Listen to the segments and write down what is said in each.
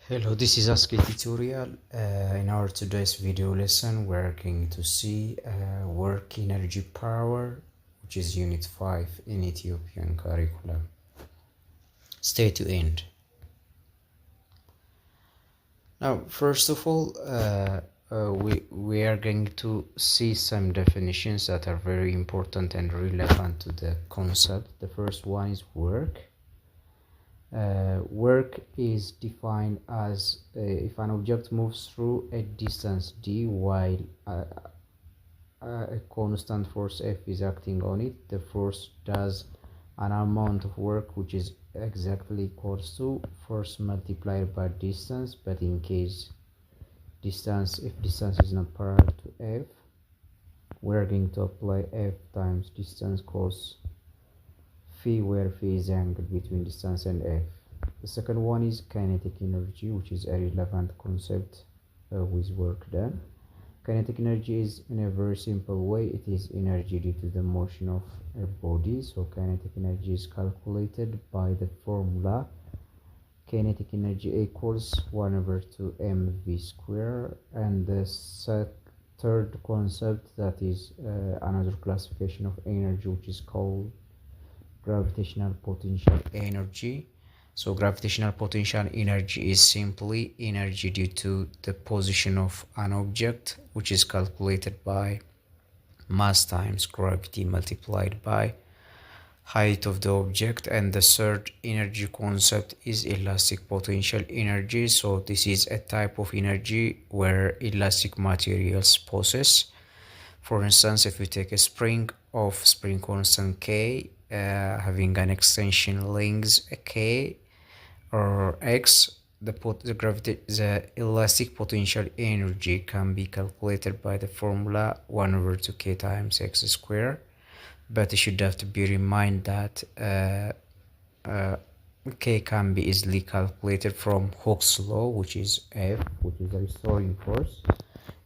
Hello, this is ASCII tutorial. In our today's video lesson, we're going to see work energy power, which is unit 5 in Ethiopian curriculum. Stay to end. Now, first of all, we are going to see some definitions that are very important and relevant to the concept. The first one is work. Work is defined as if an object moves through a distance d while a constant force F is acting on it. The force does an amount of work which is exactly equals to force multiplied by distance, but in case if distance is not parallel to F, we're going to apply F times distance cos phi, where phi is the angle between distance and F. The second one is kinetic energy, which is a relevant concept with work done. Kinetic energy is, in a very simple way, it is energy due to the motion of a body. So kinetic energy is calculated by the formula kinetic energy equals 1/2 mv square. And the third concept, that is another classification of energy, which is called gravitational potential energy. So gravitational potential energy is simply energy due to the position of an object, which is calculated by mass times gravity multiplied by height of the object. And the third energy concept is elastic potential energy. So this is a type of energy where elastic materials possess. For instance, if we take a spring of spring constant K, having an extension length K or X, the elastic potential energy can be calculated by the formula 1/2 K times X square. But you should have to bear in mind that K can be easily calculated from Hooke's law, which is F, which is the restoring force,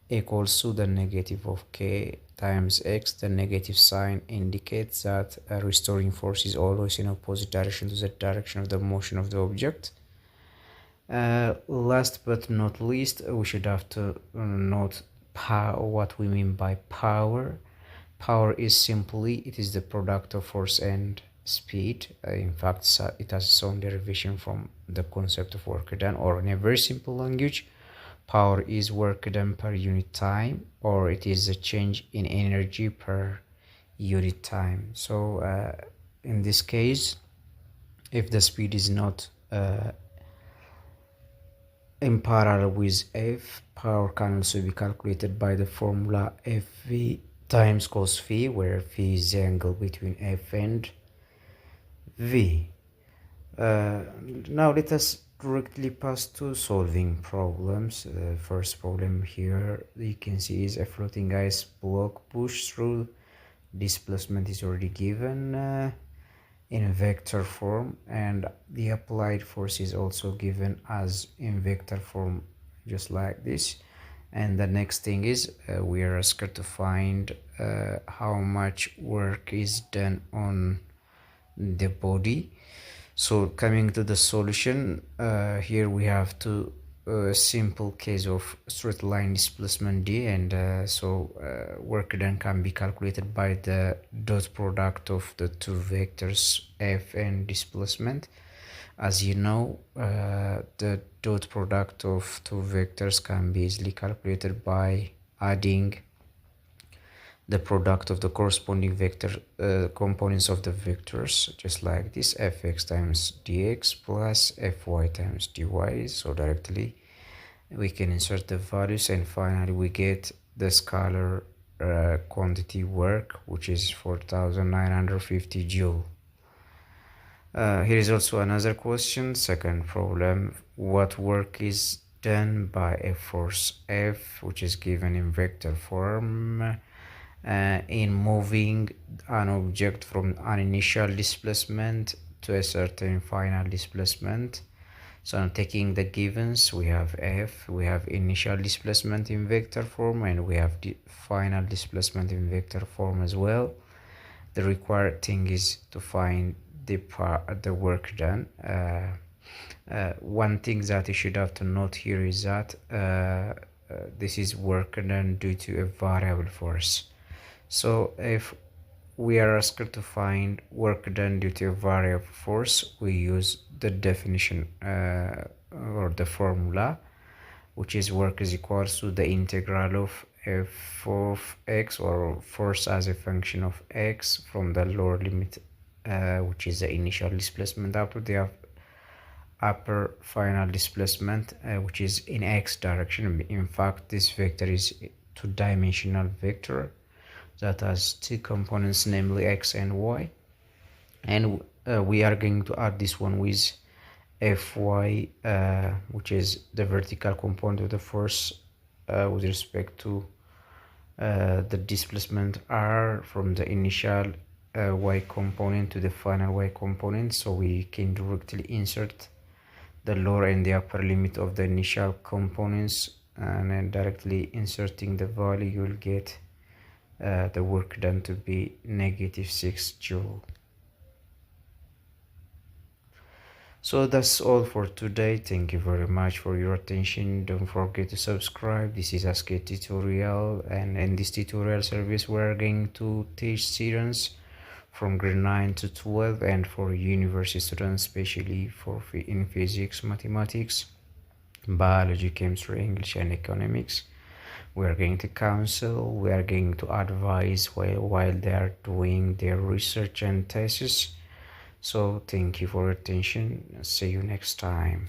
equals to the negative of K times X. The negative sign indicates that a restoring force is always in opposite direction to the direction of the motion of the object. Last but not least, we should have to note what we mean by power. Power is simply, it is the product of force and speed. In fact, it has its own derivation from the concept of work done, or in a very simple language, power is work done per unit time, or it is a change in energy per unit time. So in this case, if the speed is not in parallel with F, power can also be calculated by the formula Fv times cos phi, where phi is the angle between F and V. Now let us directly pass to solving problems. First problem here you can see is a floating ice block pushed through. Displacement is already given in vector form, and the applied force is also given as in vector form, just like this. And the next thing is we are asked to find how much work is done on the body. So coming to the solution, here we have to a simple case of straight line displacement d, and work done can be calculated by the dot product of the two vectors f and displacement. As you know, the dot product of two vectors can be easily calculated by adding the product of the corresponding vector components of the vectors, just like this, fx times dx plus fy times dy. So directly we can insert the values, and finally we get the scalar quantity work, which is 4,950 joule. Here is also another question, second problem. What work is done by a force F, which is given in vector form, in moving an object from an initial displacement to a certain final displacement? So I'm taking the givens. We have F, we have initial displacement in vector form, and we have the final displacement in vector form as well. The required thing is to find the work done. One thing that you should have to note here is that this is work done due to a variable force. So if we are asked to find work done due to a variable force, we use the definition or the formula, which is work is equals to the integral of f of x, or force as a function of x, from the lower limit, which is the initial displacement, up to the upper final displacement, which is in x direction. In fact, this vector is a two-dimensional vector that has two components, namely x and y, and we are going to add this one with fy, which is the vertical component of the force with respect to the displacement r from the initial y component to the final y component. So we can directly insert the lower and the upper limit of the initial components, and then directly inserting the value, you will get the work done to be -6 joule. So that's all for today. Thank you very much for your attention. Don't forget to subscribe. This is Asked Tutorial, and in this tutorial service we are going to teach students from grade 9 to 12, and for university students, especially in physics, mathematics, biology, chemistry, English, and economics. We are going to counsel, we are going to advise while they are doing their research and thesis. So thank you for your attention. See you next time.